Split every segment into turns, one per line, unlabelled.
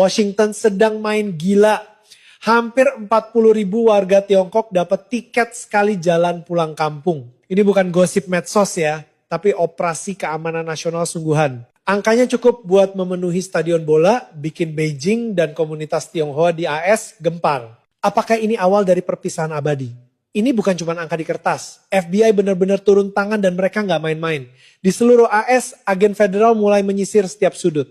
Washington sedang main gila. Hampir 40.000 warga Tiongkok dapat tiket sekali jalan pulang kampung. Ini bukan gosip medsos ya, tapi operasi keamanan nasional sungguhan. Angkanya cukup buat memenuhi stadion bola, bikin Beijing dan komunitas Tionghoa di AS gempar. Apakah ini awal dari perpisahan abadi? Ini bukan cuma angka di kertas. FBI benar-benar turun tangan dan mereka nggak main-main. Di seluruh AS, agen federal mulai menyisir setiap sudut.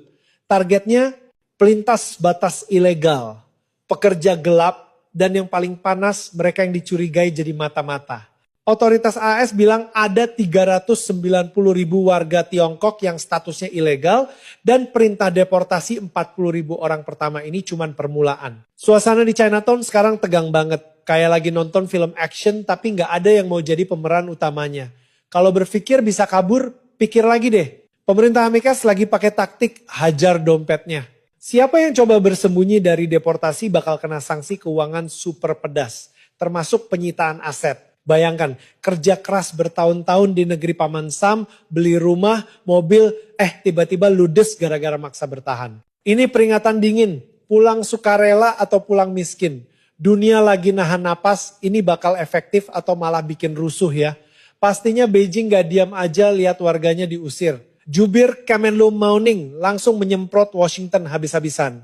Targetnya pelintas batas ilegal, pekerja gelap, dan yang paling panas mereka yang dicurigai jadi mata-mata. Otoritas AS bilang ada 390.000 warga Tiongkok yang statusnya ilegal dan perintah deportasi 40.000 orang pertama ini cuma permulaan. Suasana di Chinatown sekarang tegang banget. Kayak lagi nonton film action tapi nggak ada yang mau jadi pemeran utamanya. Kalau berpikir bisa kabur, pikir lagi deh. Pemerintah Amerika lagi pakai taktik hajar dompetnya. Siapa yang coba bersembunyi dari deportasi bakal kena sanksi keuangan super pedas, termasuk penyitaan aset. Bayangkan, kerja keras bertahun-tahun di negeri Paman Sam, beli rumah, mobil, tiba-tiba ludes gara-gara maksa bertahan. Ini peringatan dingin, pulang sukarela atau pulang miskin. Dunia lagi nahan napas, ini bakal efektif atau malah bikin rusuh ya. Pastinya Beijing gak diam aja lihat warganya diusir. Jubir Kemenlu Mauning langsung menyemprot Washington habis-habisan.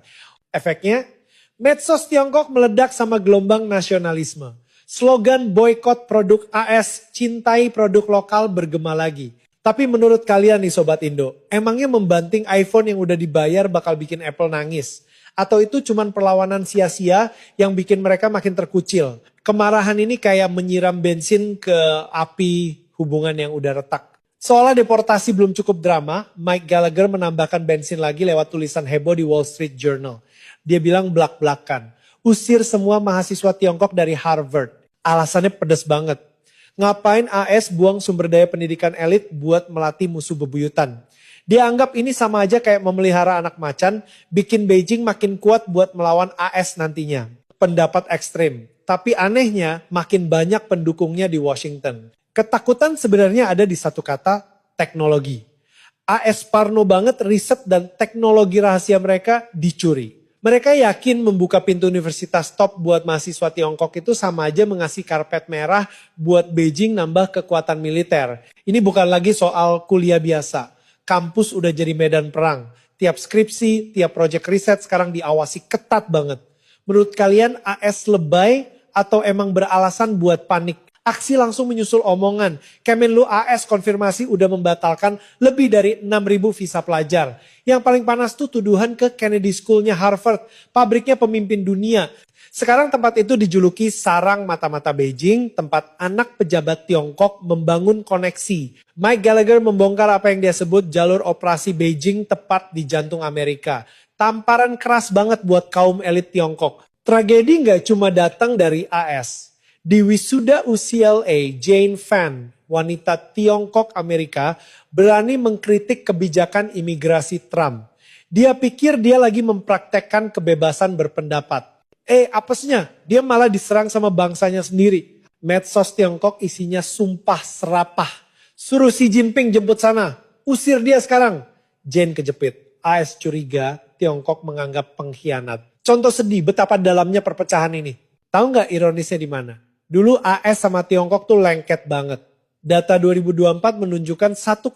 Efeknya, medsos Tiongkok meledak sama gelombang nasionalisme. Slogan boykot produk AS, cintai produk lokal bergema lagi. Tapi menurut kalian nih Sobat Indo, emangnya membanting iPhone yang udah dibayar bakal bikin Apple nangis? Atau itu cuman perlawanan sia-sia yang bikin mereka makin terkucil? Kemarahan ini kayak menyiram bensin ke api hubungan yang udah retak. Seolah deportasi belum cukup drama, Mike Gallagher menambahkan bensin lagi lewat tulisan heboh di Wall Street Journal. Dia bilang belak-belakan, usir semua mahasiswa Tiongkok dari Harvard. Alasannya pedes banget. Ngapain AS buang sumber daya pendidikan elit buat melatih musuh bebuyutan? Dia anggap ini sama aja kayak memelihara anak macan, bikin Beijing makin kuat buat melawan AS nantinya. Pendapat ekstrim. Tapi anehnya makin banyak pendukungnya di Washington. Ketakutan sebenarnya ada di satu kata, teknologi. AS parno banget riset dan teknologi rahasia mereka dicuri. Mereka yakin membuka pintu universitas top buat mahasiswa Tiongkok itu sama aja mengasih karpet merah buat Beijing nambah kekuatan militer. Ini bukan lagi soal kuliah biasa. Kampus udah jadi medan perang. Tiap skripsi, tiap proyek riset sekarang diawasi ketat banget. Menurut kalian AS lebay atau emang beralasan buat panik? Aksi langsung menyusul omongan. Kemenlu AS konfirmasi udah membatalkan lebih dari 6.000 visa pelajar. Yang paling panas tuh tuduhan ke Kennedy School-nya Harvard, pabriknya pemimpin dunia. Sekarang tempat itu dijuluki sarang mata-mata Beijing, tempat anak pejabat Tiongkok membangun koneksi. Mike Gallagher membongkar apa yang dia sebut jalur operasi Beijing tepat di jantung Amerika. Tamparan keras banget buat kaum elit Tiongkok. Tragedi nggak cuma datang dari AS. Di wisuda UCLA, Jane Fan, wanita Tiongkok Amerika, berani mengkritik kebijakan imigrasi Trump. Dia pikir dia lagi mempraktekkan kebebasan berpendapat. Apesnya, dia malah diserang sama bangsanya sendiri. Medsos Tiongkok isinya sumpah serapah. Suruh Xi Jinping jemput sana, usir dia sekarang. Jane kejepit, AS curiga Tiongkok menganggap pengkhianat. Contoh sedih betapa dalamnya perpecahan ini. Tahu nggak ironisnya di mana? Dulu AS sama Tiongkok tuh lengket banget. Data 2024 menunjukkan 1,4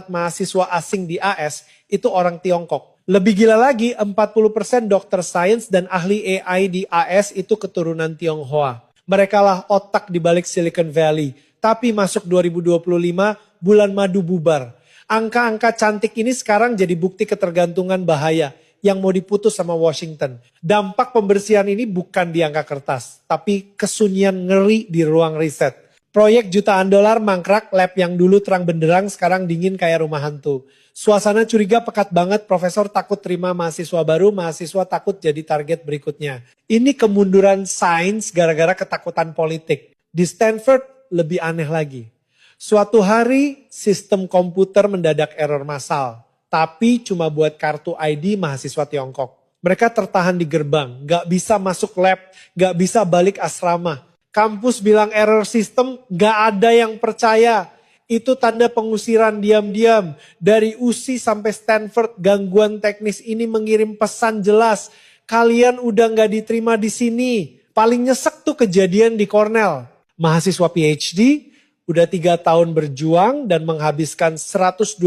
mahasiswa asing di AS itu orang Tiongkok. Lebih gila lagi, 40% dokter sains dan ahli AI di AS itu keturunan Tionghoa. Mereka lah otak di balik Silicon Valley. Tapi masuk 2025, bulan madu bubar. Angka-angka cantik ini sekarang jadi bukti ketergantungan bahaya yang mau diputus sama Washington. Dampak pembersihan ini bukan di angka kertas, tapi kesunyian ngeri di ruang riset. Proyek jutaan dolar mangkrak, lab yang dulu terang benderang sekarang dingin kayak rumah hantu. Suasana curiga pekat banget, profesor takut terima mahasiswa baru, mahasiswa takut jadi target berikutnya. Ini kemunduran sains gara-gara ketakutan politik. Di Stanford lebih aneh lagi. Suatu hari sistem komputer mendadak error massal. Tapi cuma buat kartu ID mahasiswa Tiongkok. Mereka tertahan di gerbang, gak bisa masuk lab, gak bisa balik asrama. Kampus bilang error sistem, gak ada yang percaya. Itu tanda pengusiran diam-diam. Dari UC sampai Stanford, gangguan teknis ini mengirim pesan jelas. Kalian udah gak diterima di sini. Paling nyesek tuh kejadian di Cornell. Mahasiswa PhD udah 3 tahun berjuang dan menghabiskan $120.000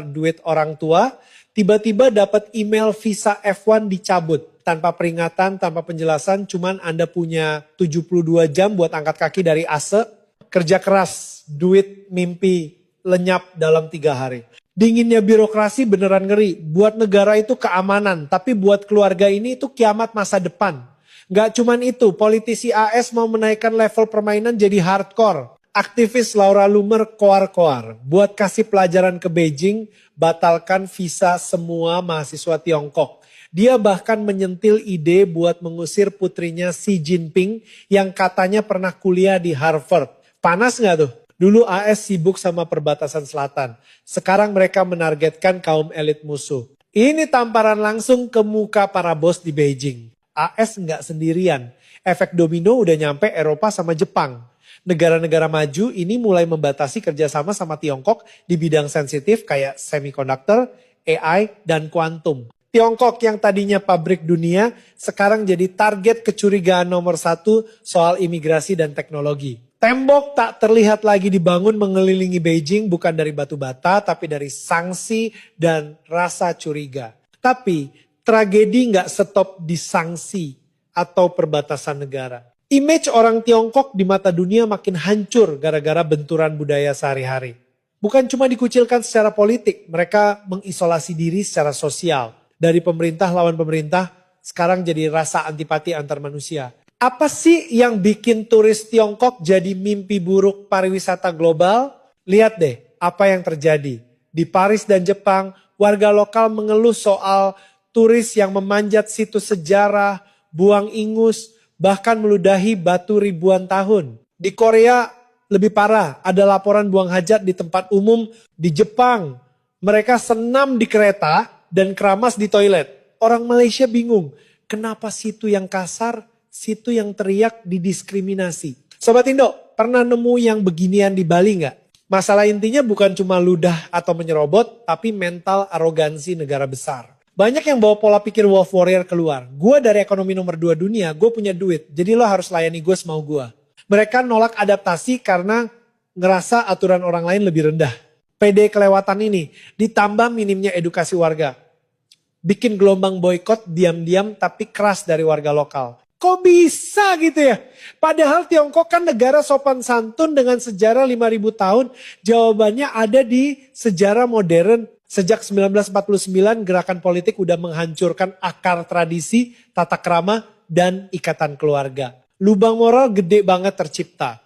duit orang tua. Tiba-tiba dapat email visa F1 dicabut. Tanpa peringatan, tanpa penjelasan, cuman Anda punya 72 jam buat angkat kaki dari AC. Kerja keras, duit, mimpi, lenyap dalam 3 hari. Dinginnya birokrasi beneran ngeri. Buat negara itu keamanan, tapi buat keluarga ini itu kiamat masa depan. Gak cuman itu, politisi AS mau menaikkan level permainan jadi hardcore. Aktivis Laura Loomer koar-koar. Buat kasih pelajaran ke Beijing, batalkan visa semua mahasiswa Tiongkok. Dia bahkan menyentil ide buat mengusir putrinya Xi Jinping yang katanya pernah kuliah di Harvard. Panas gak tuh? Dulu AS sibuk sama perbatasan selatan. Sekarang mereka menargetkan kaum elit musuh. Ini tamparan langsung ke muka para bos di Beijing. AS nggak sendirian. Efek domino udah nyampe Eropa sama Jepang. Negara-negara maju ini mulai membatasi kerjasama sama Tiongkok di bidang sensitif kayak semiconductor, AI, dan kuantum. Tiongkok yang tadinya pabrik dunia sekarang jadi target kecurigaan nomor 1 soal imigrasi dan teknologi. Tembok tak terlihat lagi dibangun mengelilingi Beijing bukan dari batu bata tapi dari sanksi dan rasa curiga. Tapi tragedi nggak stop di sanksi atau perbatasan negara. Image orang Tiongkok di mata dunia makin hancur gara-gara benturan budaya sehari-hari. Bukan cuma dikucilkan secara politik, mereka mengisolasi diri secara sosial. Dari pemerintah lawan pemerintah, sekarang jadi rasa antipati antar manusia. Apa sih yang bikin turis Tiongkok jadi mimpi buruk pariwisata global? Lihat deh apa yang terjadi. Di Paris dan Jepang, warga lokal mengeluh soal turis yang memanjat situs sejarah, buang ingus, bahkan meludahi batu ribuan tahun. Di Korea lebih parah, ada laporan buang hajat di tempat umum. Di Jepang, mereka senam di kereta dan keramas di toilet. Orang Malaysia bingung, kenapa situ yang kasar, situ yang teriak didiskriminasi. Sobat Indo, pernah nemu yang beginian di Bali nggak? Masalah intinya bukan cuma ludah atau menyerobot, tapi mental arogansi negara besar. Banyak yang bawa pola pikir wolf warrior keluar. Gue dari ekonomi nomor 2 dunia, gue punya duit, jadi lo harus layani gue semau gue. Mereka nolak adaptasi karena ngerasa aturan orang lain lebih rendah. PD kelewatan ini, ditambah minimnya edukasi warga. Bikin gelombang boykot diam-diam tapi keras dari warga lokal. Kok bisa gitu ya? Padahal Tiongkok kan negara sopan santun dengan sejarah 5.000 tahun. Jawabannya ada di sejarah modern. Sejak 1949 gerakan politik udah menghancurkan akar tradisi, tata krama, dan ikatan keluarga. Lubang moral gede banget tercipta.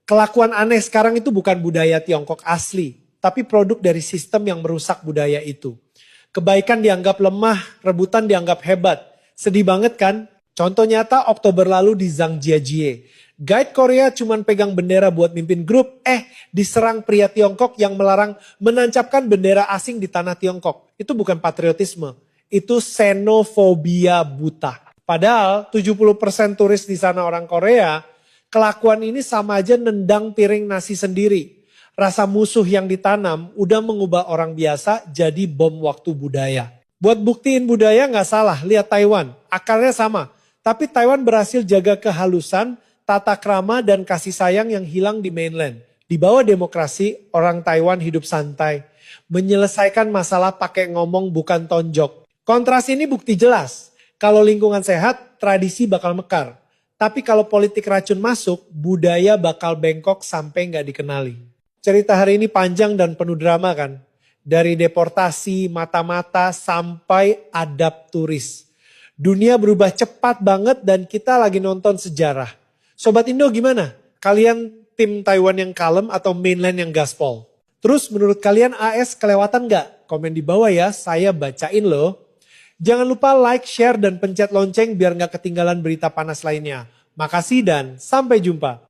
Kelakuan aneh sekarang itu bukan budaya Tiongkok asli, tapi produk dari sistem yang merusak budaya itu. Kebaikan dianggap lemah, rebutan dianggap hebat. Sedih banget kan? Contoh nyata Oktober lalu di Zhangjiajie. Guide Korea cuman pegang bendera buat mimpin grup, diserang pria Tiongkok yang melarang menancapkan bendera asing di tanah Tiongkok. Itu bukan patriotisme, itu xenofobia buta. Padahal 70% turis di sana orang Korea, kelakuan ini sama aja nendang piring nasi sendiri. Rasa musuh yang ditanam udah mengubah orang biasa jadi bom waktu budaya. Buat buktiin budaya nggak salah, lihat Taiwan, akarnya sama. Tapi Taiwan berhasil jaga kehalusan, tata krama dan kasih sayang yang hilang di mainland. Di bawah demokrasi, orang Taiwan hidup santai. Menyelesaikan masalah pakai ngomong bukan tonjok. Kontras ini bukti jelas. Kalau lingkungan sehat, tradisi bakal mekar. Tapi kalau politik racun masuk, budaya bakal bengkok sampai nggak dikenali. Cerita hari ini panjang dan penuh drama kan? Dari deportasi, mata-mata, sampai adab turis. Dunia berubah cepat banget dan kita lagi nonton sejarah. Sobat Indo gimana? Kalian tim Taiwan yang kalem atau mainland yang gaspol? Terus menurut kalian AS kelewatan gak? Komen di bawah ya, saya bacain loh. Jangan lupa like, share, dan pencet lonceng biar gak ketinggalan berita panas lainnya. Makasih dan sampai jumpa.